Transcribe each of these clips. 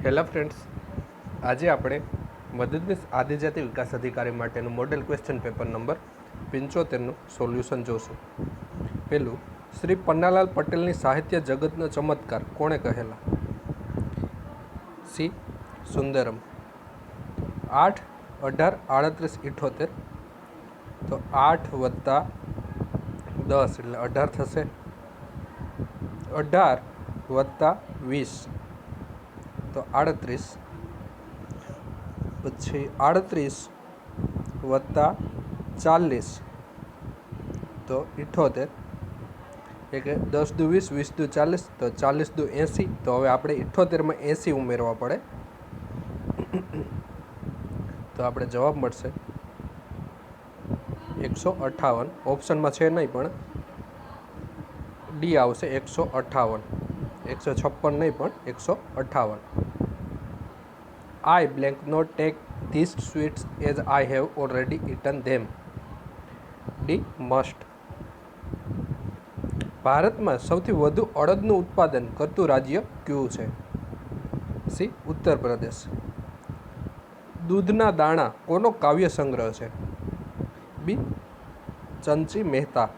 Hello friends, આજે આપણે મદદનીશ આદિજાતિ વિકાસ અધિકારી માટેનું મોડેલ ક્વેશ્ચન પેપર નંબર 75નું સોલ્યુશન જોશું. પહેલું, શ્રી પન્નાલાલ પટેલની સાહિત્ય જગતનો ચમત્કાર કોણે કહેલા? સી. સુંદરમ. 8, 18, 38, 78. તો 8 વત્તા 10 એટલે 18 થશે. 18 વત્તા 20 તો 38. પછી 38 વત્તા 40 તો 78. એટલે 10 દુ 20, 20 દુ 40, તો 40 દુ 80. તો હવે આપણે 78માં 80 ઉમેરવા પડે. તો આપણે જવાબ મળશે 158. ઓપ્શનમાં છે નહીં પણ ડી આવશે 158. 156 નહીં પણ 158. I blank not take these sweets as I have already eaten them. D. Must. ભારતમાં સૌથી વધુ અડદનું ઉત્પાદન કરતું રાજ્ય કયું છે? સી. ઉત્તર પ્રદેશ. દૂધના દાણા કોનો કાવ્ય સંગ્રહ છે? બી. ચંચી Mehta.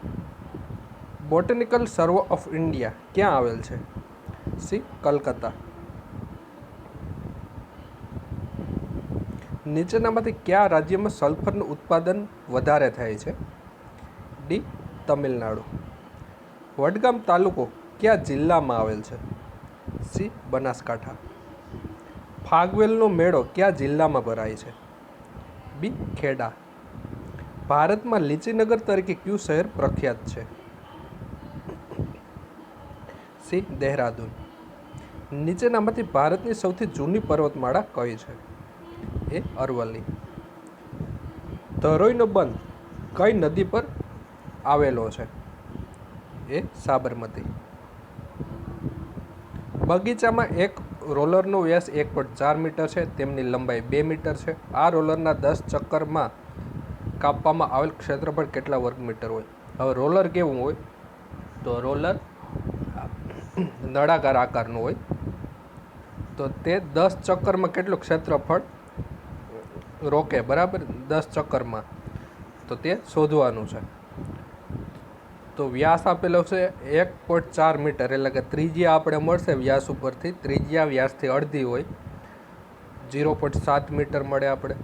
Botanical survey of India ક્યાં આવેલ છે? સી. કલકત્તા. નીચેનામાંથી કયા રાજ્યમાં સલ્ફરનું ઉત્પાદન વધારે થાય છે? ડી. તમિલનાડુ. વડગામ તાલુકો કયા જિલ્લામાં આવેલ છે? સી. બનાસકાંઠા. ફાગવેલનો મેળો કયા જિલ્લામાં ભરાય છે? બી. ખેડા. ભારતમાં લીચીનગર તરીકે કયું શહેર પ્રખ્યાત છે? સી. દહેરાદૂન. નીચેનામાંથી ભારતની સૌથી જૂની પર્વતમાળા કઈ છે? એ. અરવલ્લી. ધરોઈનો બંધ કઈ નદી પર આવેલો છે? એ. સાબરમતી. બગીચામાં એક રોલરનો વ્યાસ 1.4 મીટર છે, તેમની લંબાઈ 2 મીટર છે. આ રોલરના 10 ચક્કરમાં કાપવામાં આવેલ ક્ષેત્રફળ કેટલા વર્ગ મીટર હોય? હવે રોલર કેવું હોય? તો રોલર નળાકાર આકારનું હોય. તો તે 10 ચક્કરમાં કેટલું ક્ષેત્રફળ રોકે? બરાબર, 10 ચક્કરમાં. તો તે શોધવાનું છે. તો વ્યાસ આપેલો છે 1.4 મીટર, એટલે કે ત્રિજ્યા આપણે મળશે વ્યાસ ઉપરથી. ત્રિજ્યા વ્યાસથી અડધી હોય, 0.7 મીટર મળે આપણે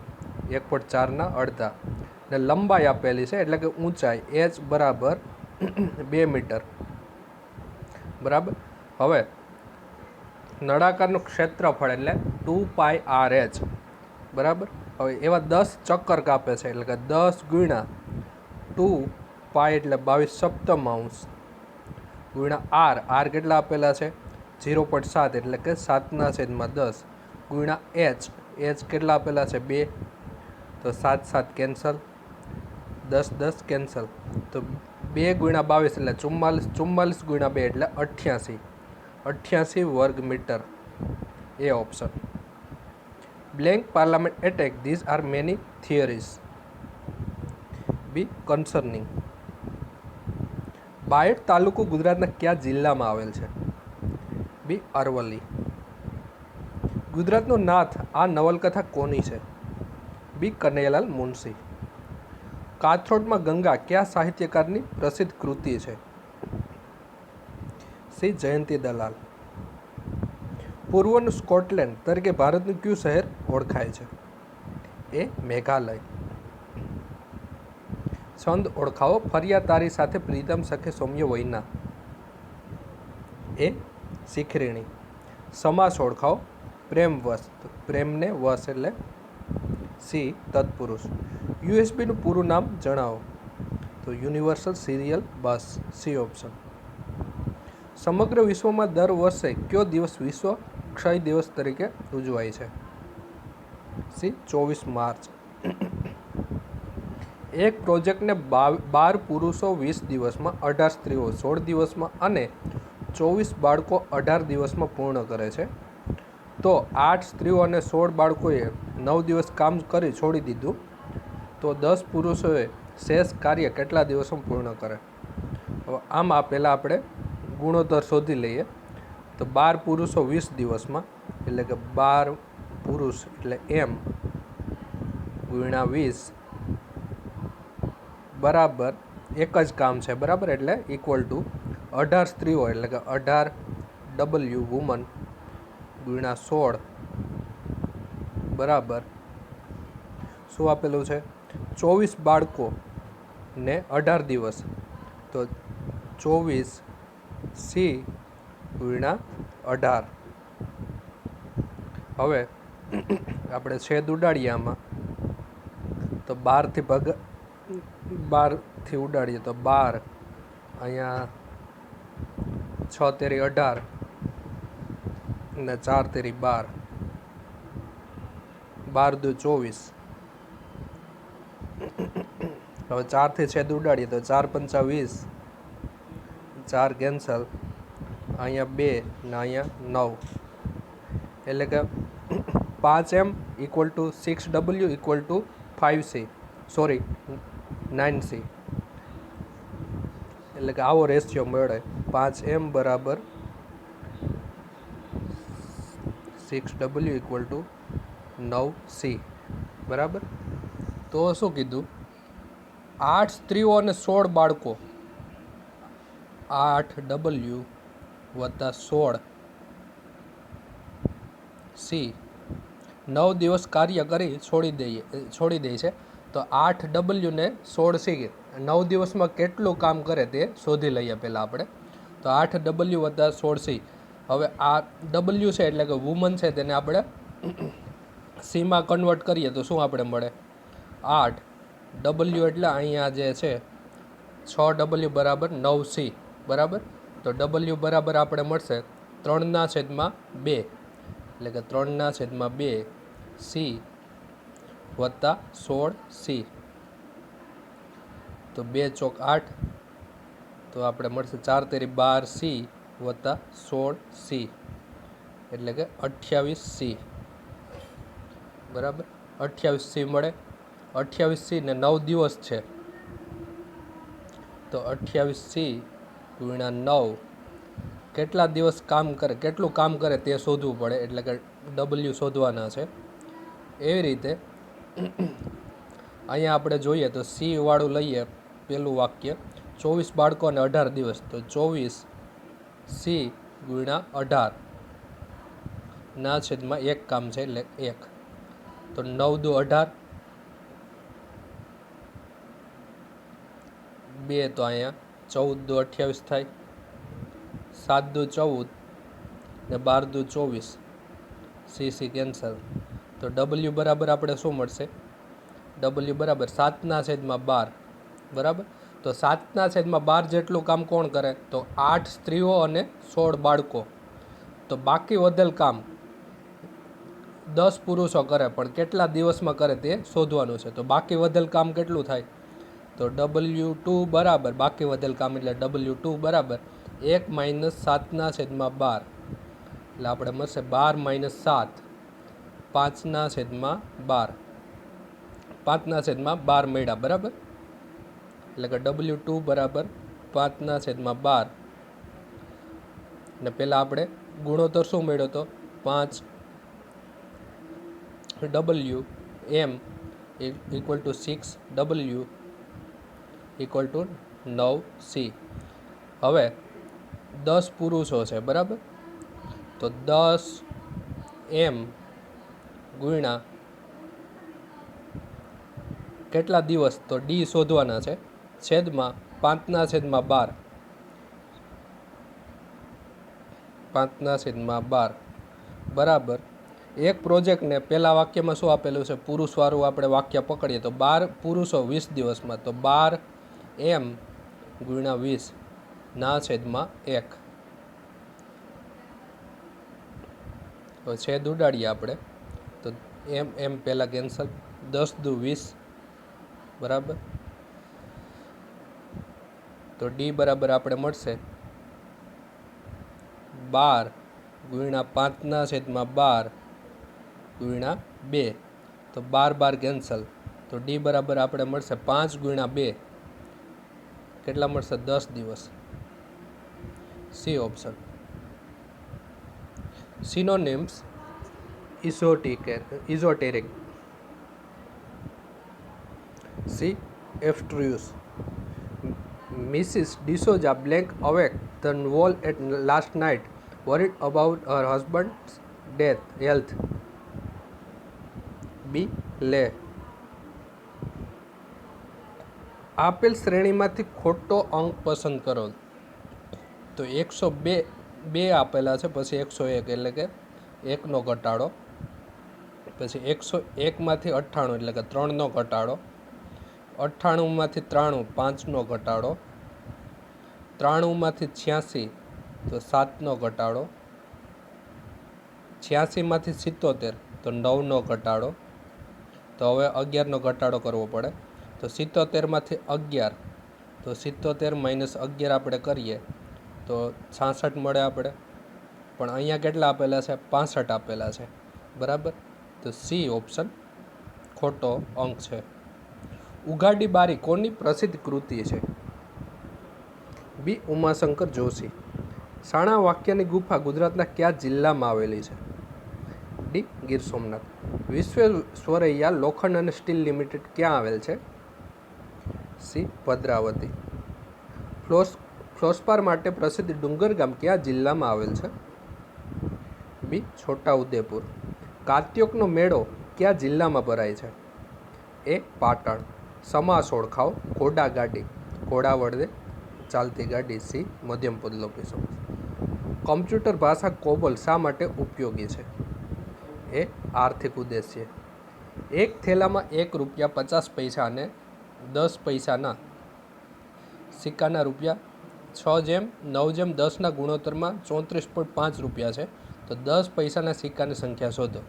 1.4ના અડધા. ને લંબાઈ આપેલી છે એટલે કે ઊંચાઈ h બરાબર 2 મીટર. બરાબર. હવે નળાકારનું ક્ષેત્રફળ એટલે 2πRh. બરાબર. હવે એવા 10 ચક્કર કાપે છે, એટલે કે 10 ગુણ્યા 2π એટલે 22 સપ્તમાંશ ગુણ્યા r કેટલા આપેલા છે? 0.7 એટલે કે 7/10 ગુણ્યા h કેટલા આપેલા છે? 2. તો 7 7 કેન્સલ, 10 10 કેન્સલ. તો 2 ગુણ્યા 22 એટલે 44, 44 ગુણ્યા 2 એટલે 88. 88 વર્ગ મીટર. A option. Blank parliament attack. These are many theories. B. Concerning. Bayad તાલુકો ગુજરાતના કયા જિલ્લામાં આવેલ છે? બી. અરવલ્લી. ગુજરાતનો નાથ આ નવલકથા કોની છે? બી. કનૈયાલાલ મુનશી. કાથરોડમાં ગંગા કયા સાહિત્યકારની પ્રસિદ્ધ કૃતિ છે? સી. જયંતી દલાલ. પૂર્વનું સ્કોટલેન્ડ તરીકે ભારતનું કયું શહેર ઓળખાય છે? એ. મેઘાલય. છંદ ઓળખાવો. ફર્યા તારી સાથે પ્રીતમ સખે સૌમ્ય વૈના. એ. શિખરીણી. સમાસ ઓળખાવો. પ્રેમ વશ. પ્રેમને વશ એટલે સી. તત્પુરુષ. યુએસબીનું પૂરું નામ જણાવો. તો universal serial bus. C option. સમગ્ર વિશ્વમાં દર વર્ષે કયો દિવસ વિશ્વ ક્ષય દિવસ તરીકે ઉજવાય છે? સી. 24 માર્ચ. એક પ્રોજેક્ટને 12 પુરુષો 20 દિવસમાં, 18 સ્ત્રીઓ 16 દિવસમાં અને 24 બાળકો 18 દિવસમાં પૂર્ણ કરે છે, તો 8 સ્ત્રીઓ અને 16 બાળકોએ 9 દિવસ કામ કરી છોડી દીધું, તો 10 પુરુષોએ શેષ કાર્ય કેટલા દિવસમાં પૂર્ણ કરે? આમ આપેલા આપણે ગુણોત્તર શોધી લઈએ. તો 12 પુરુષો 20 દિવસમાં, એટલે કે 12 પુરુષ એટલે m ગુણ્યા 20 બરાબર એક જ કામ છે, બરાબર, એટલે ઇક્વલ ટુ 18 સ્ત્રીઓ એટલે કે 18 W વુમન ગુણ્યા 16 બરાબર શું આપેલું છે 24 બાળકો ને 18 દિવસ, તો 24 C ગુણ્યા 18. હવે આપણે છેદ ઉડાડીએ આમાં, તો 12થી ઉડાડીએ તો 12, અહીંયા 6 તેરી 18 ને 4 તેરી 12, 12 દુ 24. હવે 4થી છેદ ઉડાડીએ તો 4 પંચા 20, 4 કેન્સલ, અહીંયા 2 ને અહીંયા 9, એટલે કે 5m equal to 6W equal to 5C, sorry 9C, એટલે કે આવો રેશિયો મળે. 5m બરાબર 6W ઇક્વલ ટુ 9C, બરાબર. તો શું કીધું, 8 સ્ત્રીઓ અને 16 બાળકો, 8W વત્તા 16C 9 દિવસ કાર્ય કરી છોડી દે છે. તો 8W ને 16C 9 દિવસમાં કેટલું કામ કરે તે શોધી લઈએ પહેલાં આપણે. તો 8W વત્તા 16C, હવે આ W છે એટલે કે વુમન છે, તેને આપણે સીમાં કન્વર્ટ કરીએ તો શું આપણે મળે 8W એટલે અહીંયા જે છે 6W બરાબર 9C, બરાબર. તો W બરાબર આપણે મળશે 3/2, એટલે કે 3/2 C વત્તા 16C, તો 2 ચોક 8, તો આપણે મળશે 4 તેરી 12C વત્તા 16C, એટલે કે 28C, બરાબર. 28C મળે. 28C ને 9 દિવસ છે, તો 28C ગુણ્યા 9 કેટલા દિવસ કામ કરે, કેટલું કામ કરે તે શોધવું પડે, એટલે કે W શોધવાના છે. એવી રીતે અહીંયા આપણે જોઈએ તો C વાળું લઈએ પેલું વાક્ય, 24 બાળકો અને 18 દિવસ, તો 24C ગુણ્યા 18 ના છેદમાં એક કામ છે એટલે 1, તો 9 દુ 18, 2 તો અહીંયા 14 દુ 28 થાય, 7 દુ 14 ને 12 દુ 24, C કેન્સલ. તો W બરાબર આપણે શું મળશે, W બરાબર 7/12, બરાબર. તો 7/12 જેટલું કામ કોણ કરે, તો 8 સ્ત્રીઓ અને 16 બાળકો. તો બાકી વધેલ કામ 10 પુરુષો કરે, પણ કેટલા દિવસમાં કરે તે શોધવાનું છે. તો બાકી વધેલ કામ કેટલું થાય, તો W2 બરાબર બાકી વધેલ કામ એટલે W2 બરાબર 1 - 7/12, એટલે આપણે મળશે 12 - 7, 5/12, 5/12 મળ્યા, બરાબર. એટલે કે W2 બરાબર 5/12, ને પહેલાં આપણે ગુણોત્તર શું મળ્યો હતો 5W m equal to 6W equal to 9C. હવે 10 પુરુષો છે, બરાબર. તો 10m ગુણ્યા કેટલા દિવસ, તો D શોધવાના છે, છેદમાં 5/12, 5/12 બરાબર. એક પ્રોજેક્ટને પહેલા વાક્યમાં શું આપેલું છે, પુરુષવાળું આપણે વાક્ય પકડીએ તો 12 પુરુષો 20 દિવસમાં, તો 12m ગુણ્યા 20 ના છેદમાં 1. તો છેદ ઉડાડીએ આપણે તો m પહેલાં કેન્સલ, 10 દુ 20, બરાબર. તો D બરાબર આપણે મળશે 12 ગુણ્યા 5/12 ગુણ્યા 2, તો 12 કેન્સલ, તો D બરાબર આપણે મળશે 5 ગુણ્યા 2, કેટલા મળશે 10 દિવસ, C option. Synonyms esoteric. C. Abstruse. Mrs. D'Souza blank awake the wall at last night, worried about her husband's health. B. Lay. આપેલ શ્રેણીમાંથી ખોટો અંક પસંદ કરો. તો 102 આપેલા છે, પછી 101 એટલે કે 1નો ઘટાડો, પછી 101માંથી 98 એટલે કે 3નો ઘટાડો, 98માંથી 93 5નો ઘટાડો, 93માંથી 86 તો 7નો ઘટાડો, 86માંથી 77 તો 9નો ઘટાડો. તો હવે 11નો ઘટાડો કરવો પડે. તો 77માંથી 11 તો 77 - 11 આપણે કરીએ તો 66 મળે આપણે. પણ અહીંયા કેટલા આપેલા છે? 65 આપેલા છે, બરાબર. તો સી ઓપ્શન ખોટો અંક છે. ઉઘાડી બારી કોની પ્રસિદ્ધ કૃતિ છે? બી. ઉમાશંકર જોશી. સાણા વાક્યની ગુફા ગુજરાતના કયા જિલ્લામાં આવેલી છે? ડી. ગીર સોમનાથ. વિશ્વેશ્વરૈયા લોખંડ અને સ્ટીલ લિમિટેડ ક્યાં આવેલ છે? સી. ભદ્રાવતી. ફ્લોસ્પાર માટે પ્રસિદ્ધ ડુંગર ગામ કયા જિલ્લામાં આવેલ છે? બી. છોટાઉદેપુર. કાત્યોકનો મેળો કયા જિલ્લામાં ભરાય છે? એ. પાટણ. સમાસ ઓળખાવો. ઘોડા ગાડી, ઘોડા વડે ચાલતી ગાડી. સી. મધ્યમ પદલોપી સમાસ. કમ્પ્યુટર ભાષા કોબોલ શા માટે ઉપયોગી છે? એ. આર્થિક ઉદ્દેશ્ય. એક થેલામાં ₹1.50 અને 10 પૈસાના સિક્કાના ₹6/9/10 ગુણોત્તરમાં 34.5 રૂપિયા છે. તો 10 પૈસાના સિક્કાની સંખ્યા શોધો.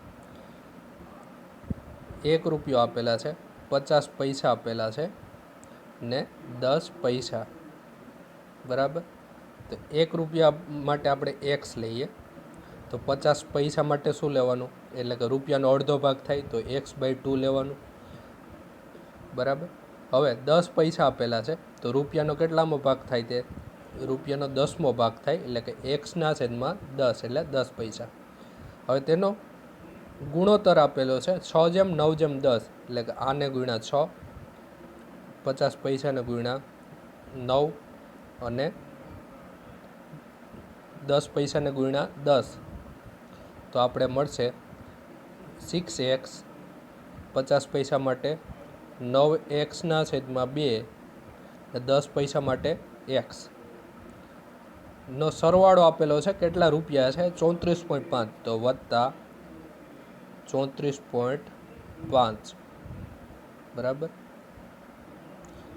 ₹1 આપેલા છે, 50 પૈસા આપેલા છે ને 10 પૈસા, બરાબર. તો ₹1 માટે આપણે x લઈએ, તો 50 પૈસા માટે શું લેવાનું? એટલે કે રૂપિયાનો અડધો ભાગ થાય તો x/2 લેવાનું, બરાબર. હવે 10 પૈસા આપેલા છે તો રૂપિયાનો કેટલામો ભાગ થાય? તે રૂપિયાનો 10મો ભાગ થાય, એટલે કે x/10 એટલે 10 પૈસા. હવે તેનો ગુણોત્તર આપેલો છે 6/9/10, એટલે કે આને ગુણ્યા 6, 50 પૈસાને ગુણ્યા 9 અને 10 પૈસાને ગુણ્યા 10, તો આપણે મળશે 6x. 50 પૈસા માટે 9x/2 ને 10 પૈસા માટે x નો સરવાળો આપેલો છે. કેટલા રૂપિયા છે? 34.5, તો વત્તા 34.5, બરાબર.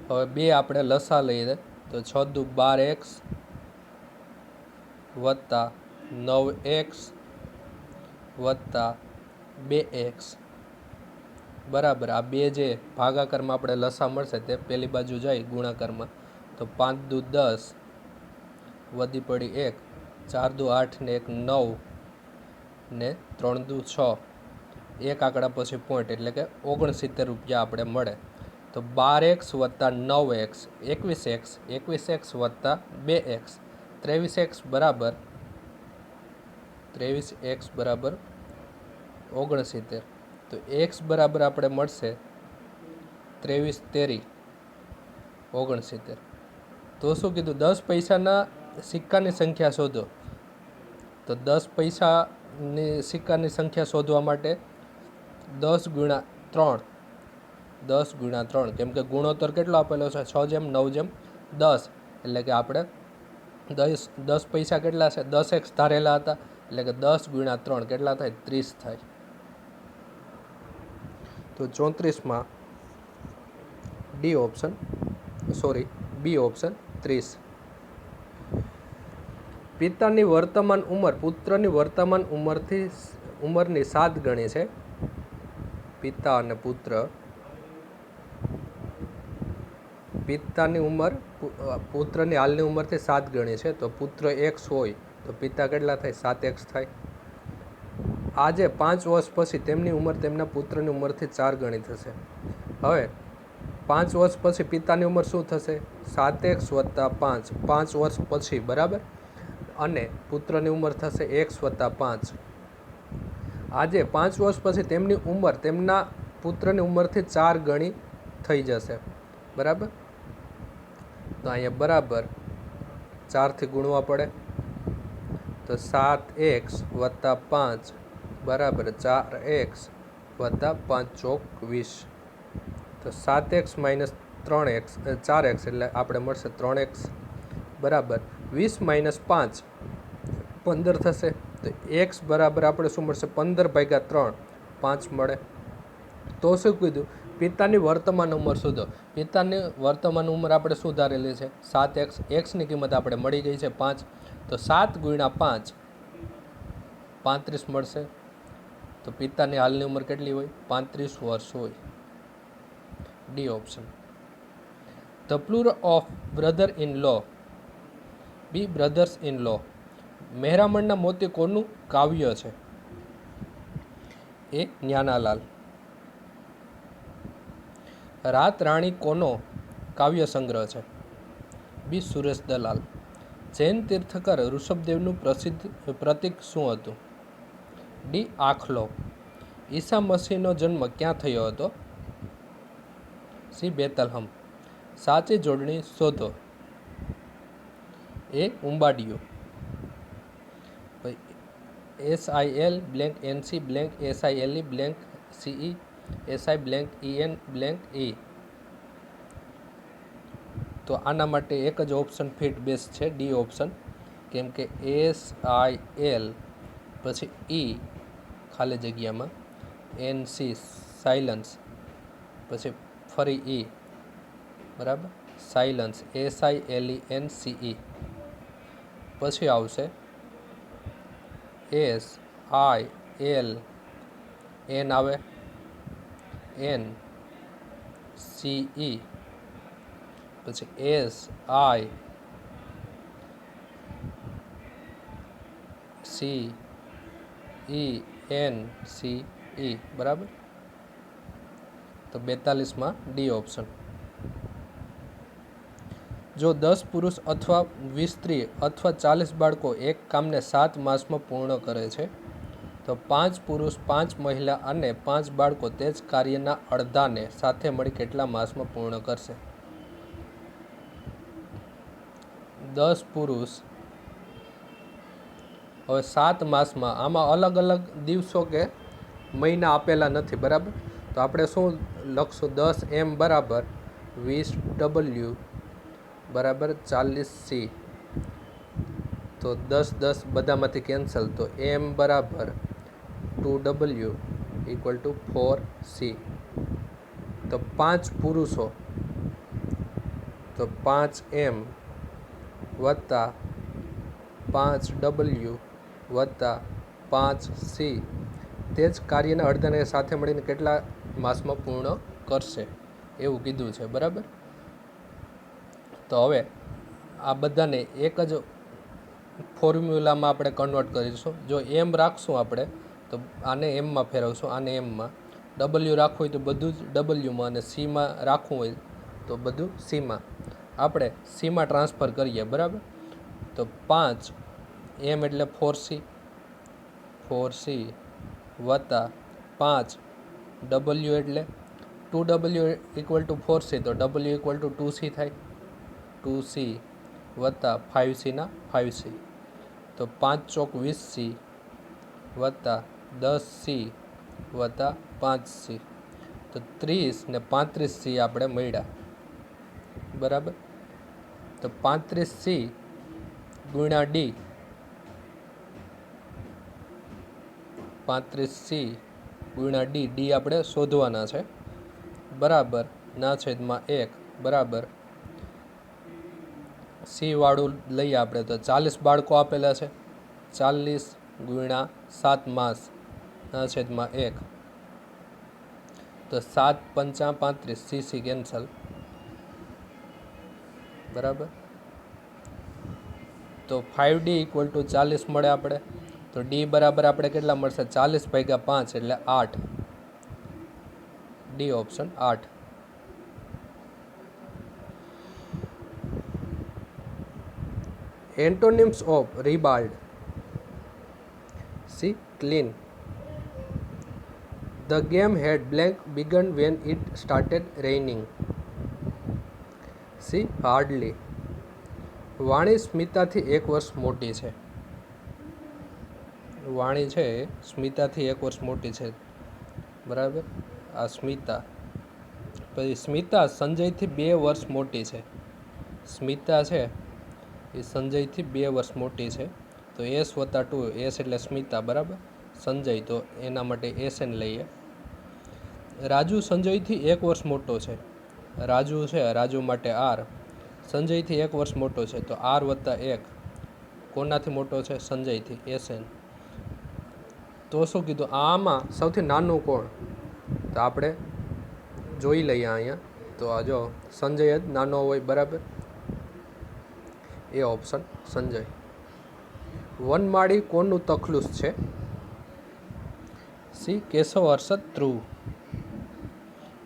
હવે 2 આપણે લસા લઈએ તો 6 દુ 12x વત્તા 9x વત્તા 2x, બરાબર. આ 2 જે ભાગાકારમાં આપણે લસા મળશે તે પેલી બાજુ જાય ગુણાકારમાં, તો 5 દુ 10 વધી પડી 1, 4 દુ 8 ને 1 9 ને 3 દુ 6, 1 આંકડા પછી પોઈન્ટ, એટલે કે ₹69 આપણે મળે. તો 12x વત્તા 9x 21x, 21x વત્તા 2x 23x બરાબર 69. તો x બરાબર આપણે મળશે 23 69. તો શું કીધું? 10 પૈસાના સિક્કાની સંખ્યા શોધો. તો 10 પૈસાની સિક્કાની સંખ્યા શોધવા માટે 10 ગુણ્યા 3, 10 ગુણ્યા 3, કેમ કે ગુણોત્તર કેટલો આપેલો છે? 6/9/10, એટલે કે આપણે 10 પૈસા કેટલા છે? 10x ધારેલા હતા, એટલે કે 10 ગુણ્યા 3 કેટલા થાય? 30 થાય. તો 34માં બી ઓપ્શન 30. પિતાની વર્તમાન ઉંમર પુત્રની વર્તમાન ઉંમરની 7 ગણી છે. પિતા અને પુત્ર, પિતાની ઉંમર પુત્રની હાલની ઉંમરથી 7 ગણી છે. તો પુત્ર x હોય તો પિતા કેટલા થાય? 7x થાય. આજે 5 વર્ષ પછી તેમની ઉંમર તેમના પુત્રની ઉંમરથી 4 ગણી થશે. હવે 5 વર્ષ પછી પિતાની ઉંમર શું થશે? 7x વત્તા 5, 5 વર્ષ પછી, બરાબર. અને પુત્રની ઉંમર થશે x વત્તા 5. આજે 5 વર્ષ પછી તેમની ઉંમર તેમના પુત્રની ઉંમરથી 4 ગણી થઈ જશે. બરાબર, તો અહીંયા બરાબર 4થી ગુણવા પડે, તો 7x વત્તા 5 બરાબર 4x વત્તા 5 ચોક 20. તો 7x માઇનસ 3x 4x એટલે આપણે મળશે 3x બરાબર 20 માઇનસ 5 15 થશે. તો x બરાબર આપણે શું મળશે 15/3 5 મળે. તો શું કીધું, પિતાની વર્તમાન ઉંમર શોધો. પિતાની વર્તમાન ઉંમર આપણે શું ધારેલી છે 7x, xની કિંમત આપણે મળી ગઈ છે 5. તો 7 ગુણ્યા 5 35 મળશે. તો પિતાની હાલની ઉંમર કેટલી હોય 35 વર્ષ હોય. D option. The plural of brother in law. B brothers in law. મહેરામણના મોતી કોનું કાવ્ય છે? એ જ્ઞાનાલાલ. રાત રાણી કોનો કાવ્ય સંગ્રહ છે? બી સુરેશ દલાલ. જૈન તીર્થકર ઋષભદેવનું પ્રસિદ્ધ પ્રતીક શું હતું? ડી આખલો. ઈસા મસીહનો જન્મ ક્યાં થયો હતો? સી બેતલહમ. સાચી જોડણી શોધો. એ ઉંબાડિયું. SIL blank NC blank SILE blank CE SI blank EN blank E. તો આના માટે એક જ ઓપ્શન ફિટ બેસ્ટ છે, ડી ઓપ્શન. કેમ કે SIL પછી E ખાલી જગ્યામાં NC સાયલન્સ પછી ફરી E બરાબર સાયલન્સ SILENCE પછી આવશે SIL N આવે NCE પછી SICENCE બરાબર. તો 42માં ડી ઓપ્શન. જો 10 પુરુષ અથવા 20 સ્ત્રી અથવા 40 બાળકો એક કામને 7 માસમાં પૂર્ણ કરે છે, તો 5 પુરુષ 5 મહિલા અને 5 બાળકો તે જ કાર્યના અડધાને સાથે મળી કેટલા માસમાં પૂર્ણ કરશે? 10 પુરુષ હવે 7 માસમાં, આમાં અલગ અલગ દિવસો કે મહિના આપેલા નથી બરાબર. તો આપણે શું લખશું 10M બરાબર 20W બરાબર 40C. તો 10 બધામાંથી કેન્સલ, તો M બરાબર 2W ઇક્વલ ટુ 4C. તો 5 પુરુષો તો 5M વત્તા 5W વત્તા 5C તે જ કાર્યના અડધાને સાથે મળીને કેટલા માસમાં પૂર્ણ કરશે એવું કીધું છે બરાબર. તો હવે આ બધાને એક જ ફોર્મ્યુલામાં આપણે કન્વર્ટ કરીશું. જો M રાખશું આપણે તો આને Mમાં ફેરવશું, આને Mમાં. W રાખવું હોય તો બધું જ Wમાં, અને Cમાં રાખવું હોય તો બધું Cમાં. આપણે Cમાં ટ્રાન્સફર કરીએ બરાબર. તો 5M એટલે 4C વત્તા 5W એટલે 2W ઇક્વલ ટુ 4C, તો W ઇક્વલ ટુ 2C થાય. 2C વત્તા 5Cના 5C. તો 5 ચોક 20C વત્તા 10C વત્તા 5C. તો 30 ને 35C આપણે મળ્યા બરાબર. તો 35C ગુણ્યા D, 35C ગુણ્યા D આપણે શોધવાના છે બરાબર. ના છેદમાં 1 બરાબર C વાળું લઈએ આપણે તો 40 બાળકો આપેલા છે. 40 ગુણ્યા 7 માસ ના છેદમાં 1, તો 7 પંચા 35, CC કેન્સલ બરાબર. તો 5D ઇક્વલ ટુ 40 મળે આપણે. તો D બરાબર આપણે કેટલા મળશે 40/5 એટલે 8. D option 8. Antonyms of ribald. C clean. The game had blank begun when it started raining. C hardly. વાણી સ્મિતાથી 1 વર્ષ મોટી છે. વાણી છે સ્મિતાથી 1 વર્ષ મોટી છે, બરાબર. આ સ્મિતા. પછી સ્મિતા સંજયથી 2 વર્ષ મોટી છે. સ્મિતા છે એ સંજયથી 2 વર્ષ મોટી છે. તો એસ વત્તા 2, એસ એટલે સ્મિતા, બરાબર. સંજય, તો એના માટે એસ એન લઈએ. રાજુ સંજયથી 1 વર્ષ મોટો છે. રાજુ છે, રાજુ માટે આર. સંજયથી 1 વર્ષ મોટો છે, તો આર વત્તા 1 કોનાથી મોટો છે? સંજયથી, એસ એન. તો શું કીધું? આમાં સૌથી નાનું કોણ? તો આપણે જોઈ લઈએ અહીંયા. તો આ જો સંજય જ નાનો હોય, બરાબર. એ ઓપ્શન સંજય. વનમાળી કોનું તખલુસ છે? સી કેશવ હર્ષદ ધ્રુવ.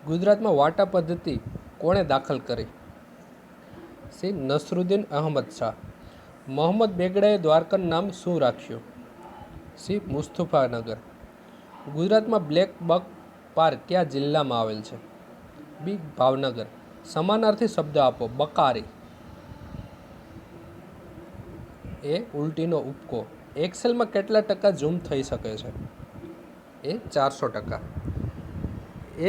ગુજરાતમાં વાટા પદ્ધતિ કોણે દાખલ કરી? સી નસરુદ્દીન અહમદ શાહ. મોહમ્મદ બેગડાએ દ્વારકાનું નામ શું રાખ્યું? સી મુસ્તફાનગર. ગુજરાતમાં બ્લેક બક પાર્ક કયા જિલ્લામાં આવેલ છે? બી ભાવનગર. સમાનાર્થી શબ્દ આપો. બકારી. એ ઉલટીનો ઉપકો. એક્સેલમાં કેટલા ટકા ઝૂમ થઈ શકે છે? એ 400%.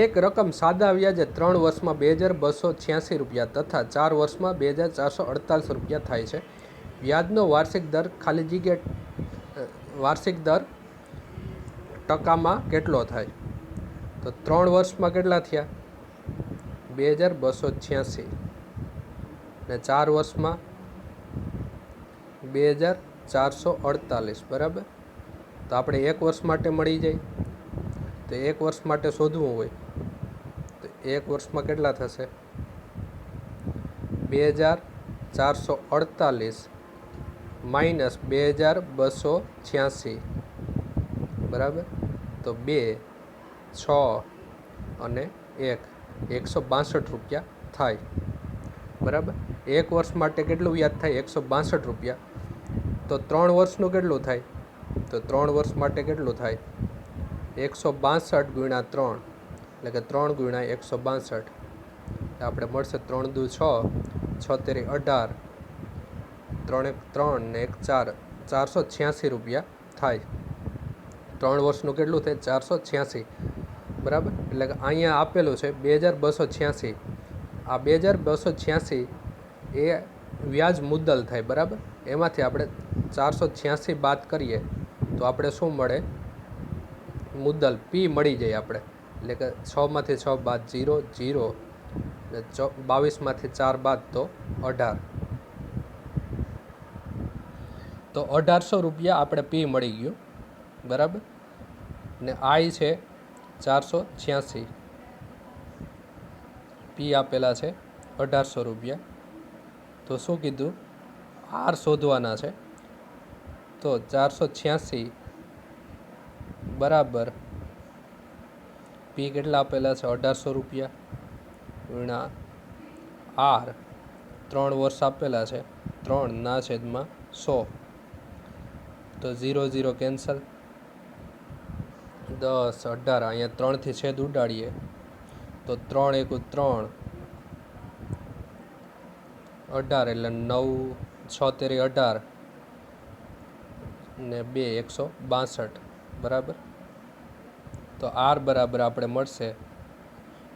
એક રકમ સાદા વ્યાજે 3 વર્ષમાં 2286 રૂપિયા તથા 4 વર્ષમાં 2448 રૂપિયા થાય છે. વ્યાજનો વાર્ષિક દર ખાલી જગ્યા વાર્ષિક દર ટકામાં કેટલો થાય? તો 3 વર્ષમાં કેટલા થયા? 2286 ને 4 વર્ષમાં 2448, બરાબર. તો આપણે 1 વર્ષ માટે મળી જાય. તો 1 વર્ષ માટે શોધવું હોય તો 1 વર્ષમાં કેટલા થશે? 2448 માઇનસ 2286, બરાબર. તો 2, 6 અને 1, 162 રૂપિયા થાય, બરાબર. 1 વર્ષ માટે કેટલું વ્યાજ થાય? 162 રૂપિયા. તો 3 વર્ષનું કેટલું થાય? તો 3 વર્ષ માટે કેટલું થાય? 162 ગુણ્યા 3, એટલે કે 3 ગુણ્યા 162. આપણે મળશે 3 દુ 6, 6 તેરી 18, 3 1 3 ને 1 4, 486 રૂપિયા થાય. 3 વર્ષનું કેટલું થાય? 486, બરાબર. એટલે કે અહીંયા આપેલું છે 2286. આ 2286 એ વ્યાજ મુદ્દલ થાય, બરાબર. એમાંથી આપણે 486 બાદ કરીએ તો આપણે શું મળે? મુદ્દલ પી મળી જાય આપણે. એટલે કે 6માંથી 6 બાદ 0 0, ને 22માંથી 4 બાદ તો 18. તો 1800 રૂપિયા આપણે પી મળી ગયું, બરાબર. ને આઈ છે 486, પી આપેલા છે 1800 રૂપિયા. તો શું કીધું? આર શોધવાના છે. તો 486 બરાબર પી કેટલા આપેલા છે? 1800 રૂપિયા ગુણ્યા આર. 3 વર્ષ આપેલા છે, 3/100. તો 0 0 કેન્સલ. 10 18, અહીંયા 3થી છેદ ઉડાડીએ તો 3 1 3, 18 એટલે 9, 6 તેરી 18 ને 2 162, બરાબર. તો આર બરાબર આપણે મળશે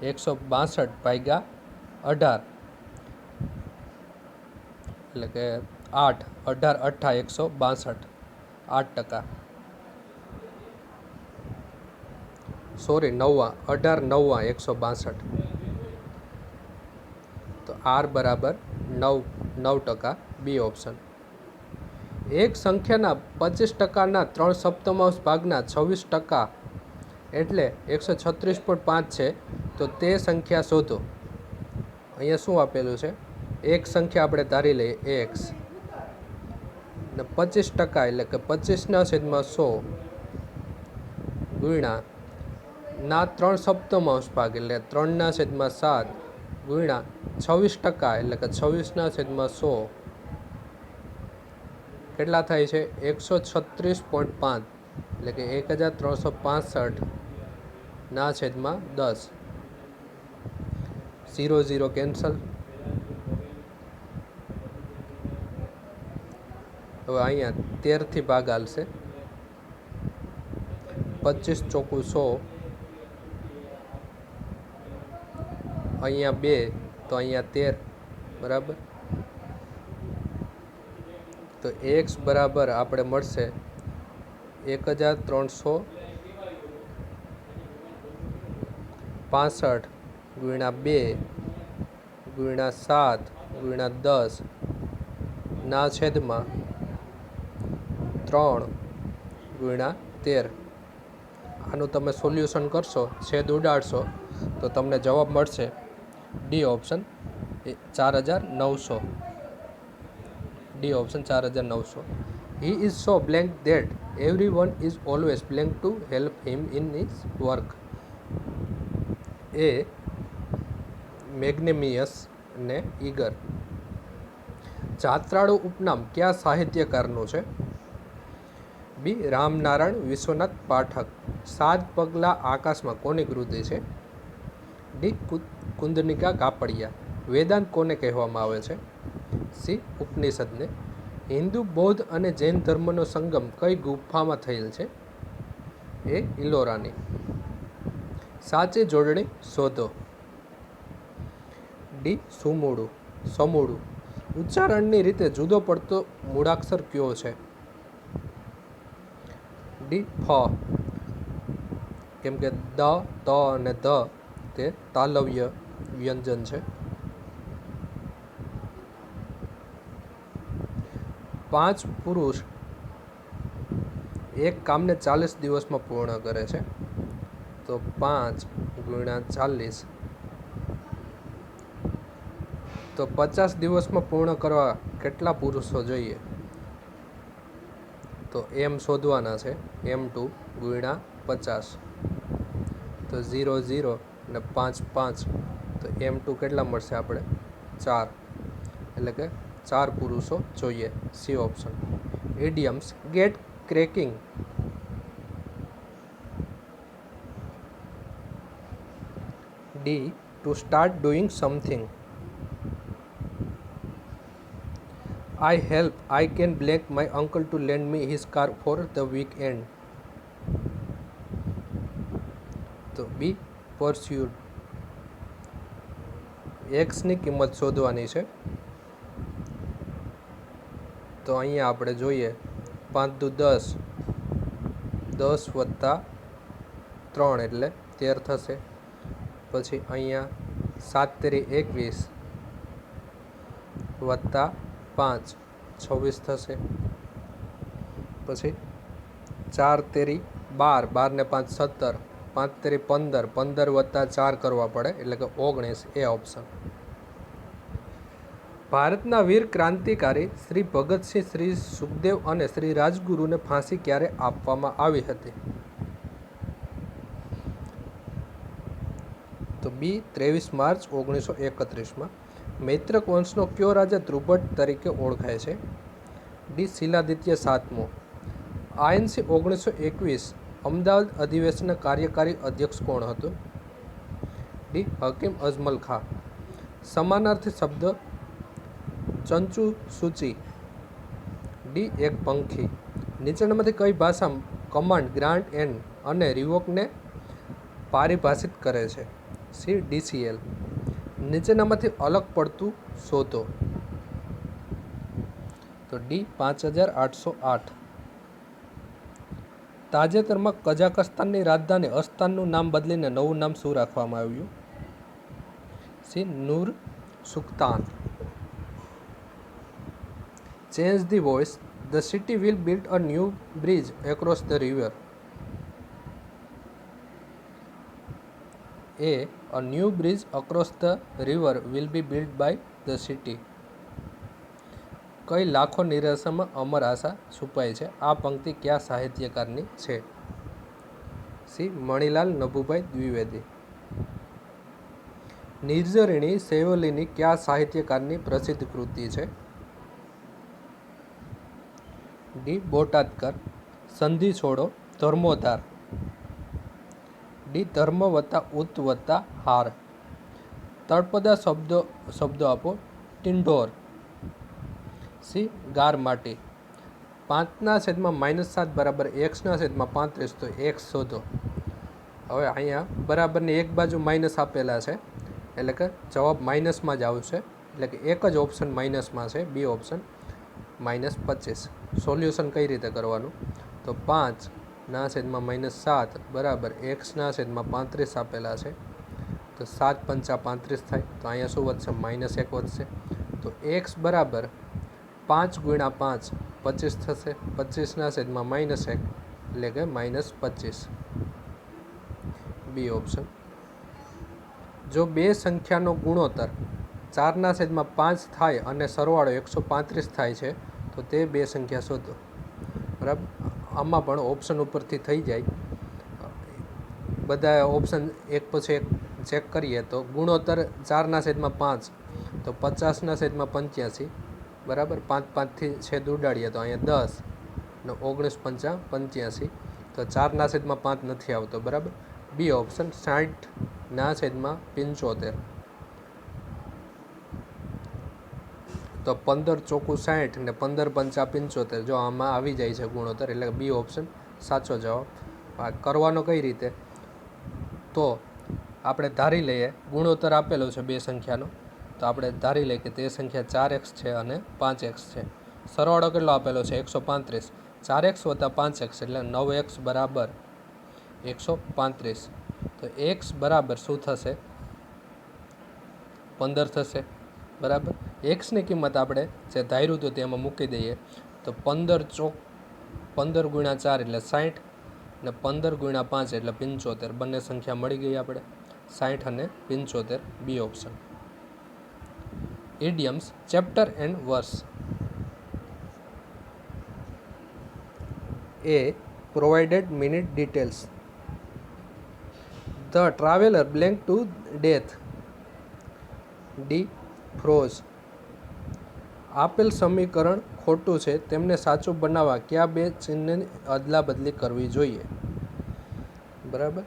162 ભાગ્યા 18, એટલે કે 8, 18 8 162, 8%. સોરી 9, 18 9 162. તો આર બરાબર 9%, બી ઓપ્શન. એક સંખ્યાના 25%ના 3/7 ભાગના 26% એટલે 136.5 છે. તો તે સંખ્યા શોધો. અહીંયા શું આપેલું છે? એક સંખ્યા આપણે ધારી લઈએ એક્સ ને 25% એટલે કે 25/100 ગુણ્યા ના 3/7 ભાગ એટલે 3/7 ગુણ્યા 26% એટલે કે 26/100 કેટલા થાય છે 136.5 એટલે કે 1365 ના છેદમાં 10. 0 0 કેન્સલ. હવે અહીંયા 13થી ભાગ હાલશે. 25 ચોકું 100, અહીંયા 2 તો અહીંયા 13 બરાબર. તો એક્સ બરાબર આપણે મળશે 1365 ગુણ્યા 2 ગુણ્યા 7 ગુણ્યા 10 ના છેદમાં 3 ગુણ્યા 13. આનું તમે સોલ્યુશન કરશો, છેદ ઉડાડશો તો તમને જવાબ મળશે D option 4900. D option 4900. He is so blank that everyone is always blank to help him in his work. એ મેગ્નેમિયસ ને ઈગર. જાત્રાળુ ઉપનામ કયા સાહિત્યકારનું છે? બી રામનારાયણ વિશ્વનાથ પાઠક. 7 પગલા આકાશમાં કોની કૃતિ છે? ડી કુંદનિકા કાપડિયા. વેદાંત કોને કહેવામાં આવે છે? સી ઉપનિષદને. હિન્દુ, બૌદ્ધ અને જૈન ધર્મનો સંગમ કઈ ગુફામાં થયેલ છે? એ ઇલોરાની. સાચી જોડણી શોધો. ડી સમૂળું. ઉચ્ચારણની રીતે જુદો પડતો મૂળાક્ષર કયો છે? ડી ફ. કેમ કે દ, ત અને ધ તે તાલવ્ય વ્યંજન છે. 5 પુરુષ એક કામને 40 દિવસમાં પૂર્ણ કરે છે. તો 5 ગુણ્યા 40 તો 50 દિવસમાં પૂર્ણ કરવા કેટલા પુરુષો જોઈએ? તો એમ શોધવાના છે. M2 ગુણ્યા 50. તો 0 0 અને 5 5 તો M2 કેટલા મળશે આપણે? 4. એટલે કે 4 પુરુષો જોઈએ. C option. Idioms get cracking. D to start doing something. I can blank my uncle to lend me his car for the weekend. તો બી pursued. એક્સની કિંમત શોધવાની છે. તો અહીંયા આપણે જોઈએ 5 દુ 10, 10 વત્તા 3 એટલે 13 થશે. પછી અહીંયા 7 તેરી 21 વત્તા 5 26 થશે. પછી 4 તેરી 12, 12 ને 5 17, 5 તેરી 15, 15 વત્તા 4 કરવા પડે એટલે કે 19. એ ઓપ્શન. ભારતના વીર ક્રાંતિકારી શ્રી ભગતસિંહ, શ્રી સુખદેવ અને શ્રી રાજગુરુને ફાંસી ક્યારે આપવામાં આવી હતી? તો બી 23 માર્ચ 1931માં. મૈત્રક વંશનો કયો રાજા ધ્રુપદ તરીકે ઓળખાય છે? ડી શિલાદિત્ય સાતમો. ANC 1921 અમદાવાદ અધિવેશનના કાર્યકારી અધ્યક્ષ કોણ હતું? ડી હકીમ અજમલ ખાં. સમાનાર્થી શબ્દ ચંચુ સૂચિ. ડી એક પંખી. નીચેનામાંથી કઈ ભાષા કમાન્ડ, ગ્રાન્ટ એન્ડ અને રિવોકને પારિભાષિત કરે છે? C DCL. નીચેનામાંથી અલગ પડતું શોધો. તો ડી 5808. તાજેતરમાં કઝાકસ્તાનની રાજધાની અસ્તાનનું નામ બદલીને નવું નામ શું રાખવામાં આવ્યું? C Noor Sultan. Change the voice. The city will build a new bridge across the river. A. A new bridge across the river will be built by the city. કઈ લાખો નિરાશામાં અમર આશા છુપાઈ છે? આ પંક્તિ કયા સાહિત્યકારની છે? સી મણિલાલ નભુભાઈ દ્વિવેદી. નિર્ઝરિણી સેવલિની કયા સાહિત્યકારની પ્રસિદ્ધ કૃતિ છે? ડી બોટાદકર, સંધિ છોડો ધર્મોધાર, ડી ધર્મ વત્તા ઉત વત્તા હાર, તળપદા શબ્દો આપો ટિંડોર, સી ગાર માટી, 5/-7 બરાબર x/35 તો x શોધો. હવે અહીંયા બરાબરની એક બાજુ માઇનસ આપેલા છે એટલે કે જવાબ માઇનસમાં જ આવશે, એટલે કે એક જ ઓપ્શન માઇનસમાં છે, બી ઓપ્શન -25. સોલ્યુશન કઈ રીતે કરવાનું તો 5/-7 બરાબર x/35 આપેલા છે તો 7×5 = 35 થાય. તો અહીંયા શું વધશે? -1 વધશે. તો x બરાબર 5×5 25 થશે. 25/-1 એટલે કે -25, બી ઓપ્શન. જો બે સંખ્યાનો ગુણોત્તર 4/5 થાય અને સરવાળો 135 થાય છે તો તે બે સંખ્યા શોધો. બરાબર, આમાં પણ ઓપ્શન ઉપરથી થઈ જાય. બધા ઓપ્શન એક પછી એક ચેક કરીએ તો ગુણોત્તર 4/5 તો 50/85 બરાબર, 5/5થી છેદ ઉડાડીએ તો અહીંયા 10 ને 19×5 = 85, તો 4/5 નથી આવતો. બરાબર, બી ઓપ્શન 60/75. તો 15 ચોકું 60 ને 15×5 = 75, જો આમાં આવી જાય છે ગુણોત્તર, એટલે બી ઓપ્શન સાચો જવાબ. કરવાનો કઈ રીતે તો આપણે ધારી લઈએ ગુણોત્તર આપેલો છે બે સંખ્યાનો, તો આપણે ધારી લઈએ કે તે સંખ્યા 4x છે અને 5x છે. સરવાળો કેટલો આપેલો છે? 135. 4x વત્તા 5x એટલે 9x બરાબર 135. તો x બરાબર શું થશે? 15 થશે. બરાબર, એક્સની કિંમત આપણે જે ધાર્યું હતું તેમાં મૂકી દઈએ તો 15 × 4 એટલે 60 ને 15 × 5 એટલે 75. બંને સંખ્યા મળી ગઈ આપણે, 60 અને 75, B option. Idioms chapter and verse. A. Provided minute details. The traveler blank to death. D. Froze. આપેલ સમીકરણ ખોટું છે, તેમને સાચું બનાવવા કયા બે ચિહ્નની અદલા બદલી કરવી જોઈએ? બરાબર,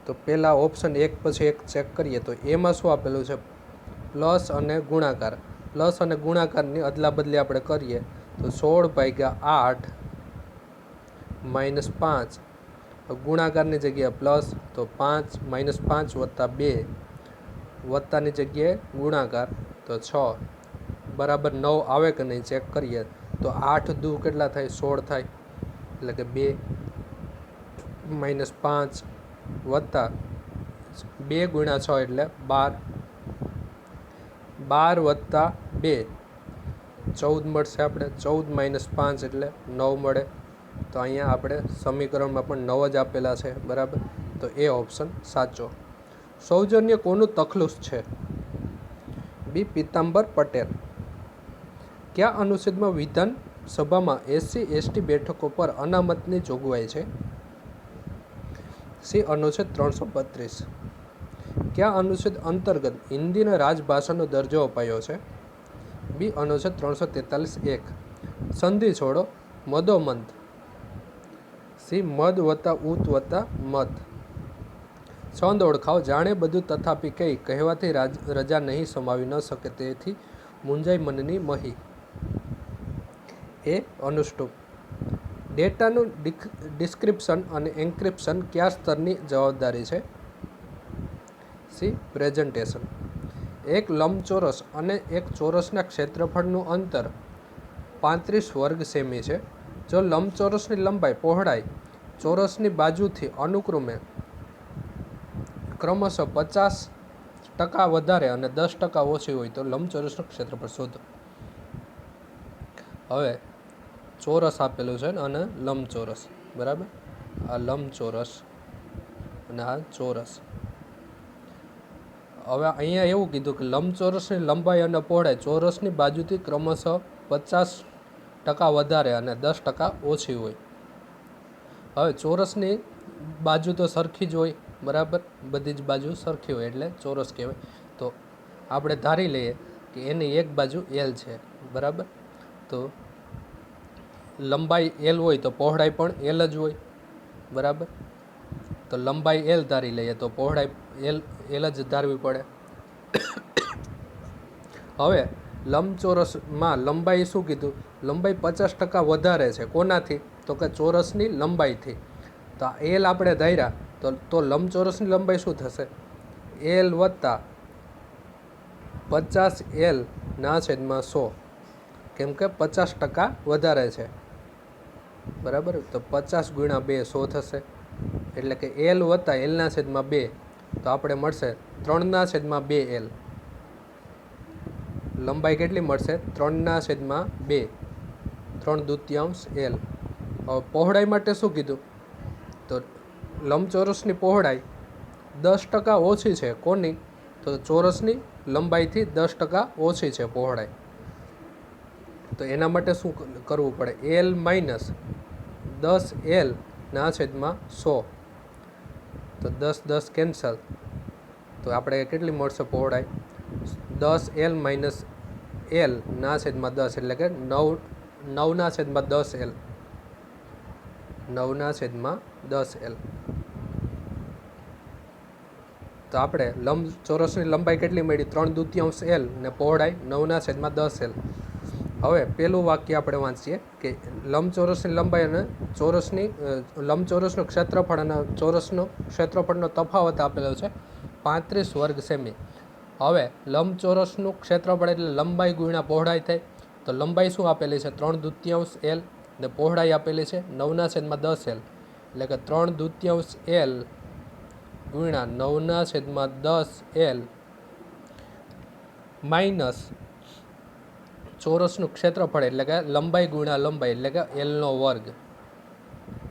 તો પહેલા ઓપ્શન એક પછી એક ચેક કરીએ તો એમાં શું આપેલું છે? પ્લસ અને ગુણાકાર. પ્લસ અને ગુણાકારની અદલા બદલી આપણે કરીએ તો 16/8 -5, ગુણાકારની જગ્યાએ પ્લસ તો 5 -5 વત્તા 2, વત્તાની જગ્યાએ ગુણાકાર તો 6 બરાબર 9 આવે કે નહીં ચેક કરીએ તો 8 દુ કેટલા થાય? 16 થાય, એટલે કે 2 -5 વત્તા 2 × 6 એટલે 12, 12 વત્તા 2 14 મળશે. આપણે 14 - 5 એટલે 9 મળે. તો અહીંયા આપણે સમીકરણમાં પણ 9 જ આપેલા છે. બરાબર, તો એ ઓપ્શન સાચો. સૌજન્ય કોનું તખલુસ છે? બી. પીતાંબર પટેલ. કયા અનુચ્છેદમાં વિધાનસભામાં SC/ST બેઠકો પર અનામતની જોગવાઈ છે? સી. અનુચ્છેદ 332. કયા અનુચ્છેદ અંતર્ગત હિન્દીને રાજભાષાનો દરજ્જો અપાયો છે? બી. અનુચ્છેદ 343(1). સંધિ છોડો મદોમંત, સી. મદ વત્તા ઉત વત્તા મત. છંદ ઓળખાવ. જાણે બધું તથાપિ કઈ કહેવાથી રજા નહીં સમાવી ન શકે, તેથી મૂંઝાઈ મનની મહી. એ. અનુષ્ટુપ. ડેટાનું ડિસ્ક્રિપ્શન અને એન્ક્રિપ્શન કયા સ્તરની જવાબદારી છે? સી. પ્રેઝન્ટેશન. એક લંબચોરસ અને એક ચોરસના ક્ષેત્રફળનું અંતર 35 વર્ગ સેમી છે. જો લંબચોરસની લંબાઈ પહોળાઈ ચોરસની બાજુથી અનુક્રમે ક્રમશઃ 50% વધારે અને 10% ઓછી હોય તો લંબચોરસનું ક્ષેત્રફળ શોધો. હવે ચોરસ આપેલું છે અને લંબચોરસ. બરાબર, આ લંબચોરસ અને આ ચોરસ. હવે અહીંયા એવું કીધું કે લંબચોરસની લંબાઈ અને પહોળાઈ ચોરસની બાજુથી ક્રમશઃ 50% વધારે અને 10% ઓછી હોય. હવે ચોરસની બાજુ તો સરખી જ હોય. બરાબર, બધી જ બાજુ સરખી હોય એટલે ચોરસ કહેવાય. તો આપણે ધારી લઈએ કે એની એક બાજુ L છે. બરાબર, તો લંબાઈ એલ હોય તો પહોળાઈ પણ એલ જ હોય, બરાબર. તો લંબાઈ એલ ધારી લઈએ તો પહોળાઈ એલ જ ધારવી પડે. હવે લંબચોરસમાં લંબાઈ શું કીધું? લંબાઈ 50% વધારે છે. કોનાથી? તો કે ચોરસની લંબાઈથી. તો એલ આપણે ધાર્યા તો લંબચોરસની લંબાઈ શું થશે? એલ વત્તા 50L ના છેદમાં 100, કેમ કે 50% વધારે છે, બરાબર. તો 50 ગુણ્યા 2 100 થશે, એટલે કે એલ વત્તા એલના છેદમાં 2, તો આપણે મળશે 3/2L. લંબાઈ કેટલી મળશે? 3/2, 3/2L. હવે પહોળાઈ માટે શું કીધું? તો લંબચોરસની પહોળાઈ 10% ઓછી છે. કોની? તો ચોરસની લંબાઈથી 10% ઓછી છે પહોળાઈ. તો એના માટે શું કરવું પડે? એલ માઇનસ 10L ના છેદમાં 100. તો 10 કેન્સલ, તો આપણે કેટલી મળશે પહોળાઈ? 10L માઇનસ એલ ના છેદમાં 10, એટલે કે 9/10L. 9/10L. તો આપણે લંબચોરસની લંબાઈ કેટલી મળી? 3/2L ને પહોળાઈ 9/10L. હવે પેલું વાક્ય આપણે વાંચીએ કે લંબચોરસની લંબાઈ અને લંબચોરસનું ક્ષેત્રફળ અને ચોરસનો ક્ષેત્રફળનો તફાવત આપેલો છે 35 વર્ગ સેમી. હવે લંબચોરસનું ક્ષેત્રફળ એટલે લંબાઈ ગુણ્યા પહોળાઈ થાય. તો લંબાઈ શું આપેલી છે? 3/2L ને પહોળાઈ આપેલી છે 9/10L, એટલે કે 3/2L ગુણ્યા 9/10L માઇનસ ચોરસનું ક્ષેત્રફળ એટલે કે લંબાઈ ગુણ્યા લંબાઈ એટલે કે એલનો વર્ગ.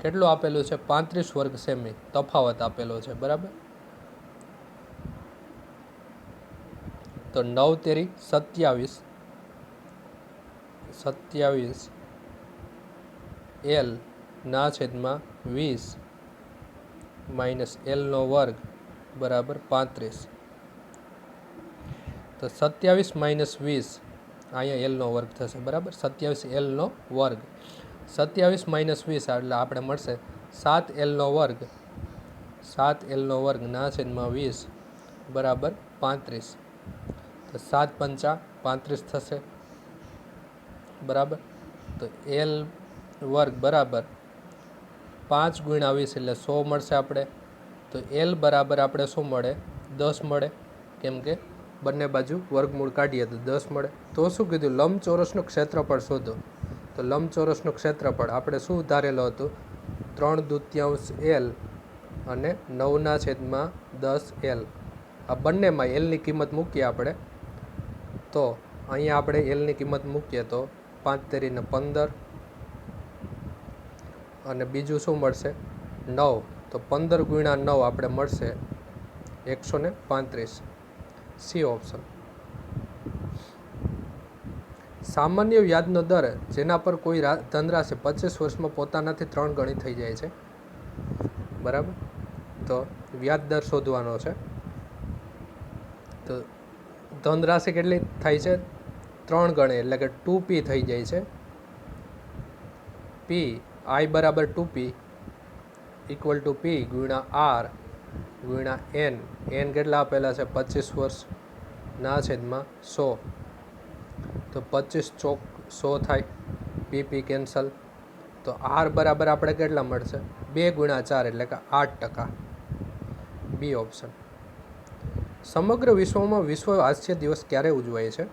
કેટલું આપેલું છે? 35 વર્ગ સેમી તફાવત આપેલો છે, બરાબર. તો 9 તેરી 27 L ના છેદમાં 20 માઇનસ એલનો વર્ગ બરાબર 35. તો 27 માઇનસ 20, અહીંયા એલનો વર્ગ થશે, બરાબર. 27Lનો વર્ગ. 27 માઇનસ 20 એટલે આપણે મળશે 7Lનો વર્ગ. 7Lનો વર્ગ ના છેદમાં 20 બરાબર 35. તો 7×5 35 થશે, બરાબર. તો એલ વર્ગ બરાબર 5 ગુણ્યા 20 એટલે 100 મળશે આપણે. તો એલ બરાબર આપણે શું મળે? 10 મળે, કેમ કે બંને બાજુ વર્ગમૂળ કાઢીએ તો 10 મળે. તો શું કીધું? લંબચોરસનું ક્ષેત્રફળ શોધો. તો લંબચોરસનું ક્ષેત્રફળ આપણે શું ધારેલું હતું? 3/2L અને 9/10L. આ બંનેમાં એલની કિંમત મૂકીએ આપણે. તો અહીંયા આપણે એલની કિંમત મૂકીએ તો 5 તેરીને 15 અને બીજું શું મળશે? 9. તો 15 ગુણ્યા 9 આપણે મળશે 135. C option. સામાન્ય વ્યાજનો દર જેના પર કોઈ ધનરાશિ 25 વર્ષમાં પોતાનાથી 3 ગણી થઈ જાય છે, બરાબર. તો વ્યાજ દર શોધવાનો છે. તો ધનરાશિ કેટલી થાય છે? 3 ગણી, એટલે કે 2p થઈ જાય છે. p i બરાબર 2p ઇક્વલ ટુ p ગુણ્યા r ગુણ્યા n. n કેટલા આપેલા છે? 25 વર્ષ ના છેદમાં 100. તો 25 ચોક 100 થાય, p કેન્સલ. તો r બરાબર આપણે કેટલા મળશે? 2 ગુણ્યા 4 એટલે કે 8%. B option. સમગ્ર વિશ્વમાં વિશ્વ હાસ્ય દિવસ ક્યારે ઉજવાય છે?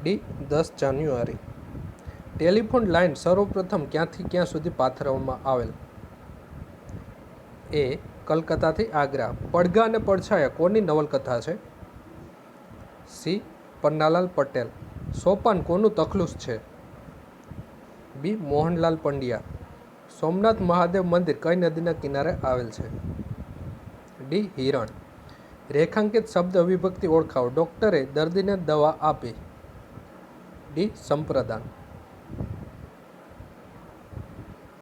ડી 10 જાન્યુઆરી. ટેલિફોન લાઇન સર્વપ્રથમ ક્યાંથી ક્યાં સુધી પાથરવામાં આવેલ? એ કલકત્તાથી આગ્રા. પડઘા અને પડછાયા કોની નવલકથા છે? સી પન્નાલાલ પટેલ. સોપાન કોનું તખલુસ છે? બી મોહનલાલ પંડ્યા. સોમનાથ મહાદેવ મંદિર કઈ નદીના કિનારે આવેલ છે? ડી હિરણ. રેખાંકિત શબ્દ વિભક્તિ ઓળખાવો. ડૉક્ટરે દર્દીને દવા આપી. ડી સંપ્રદાન.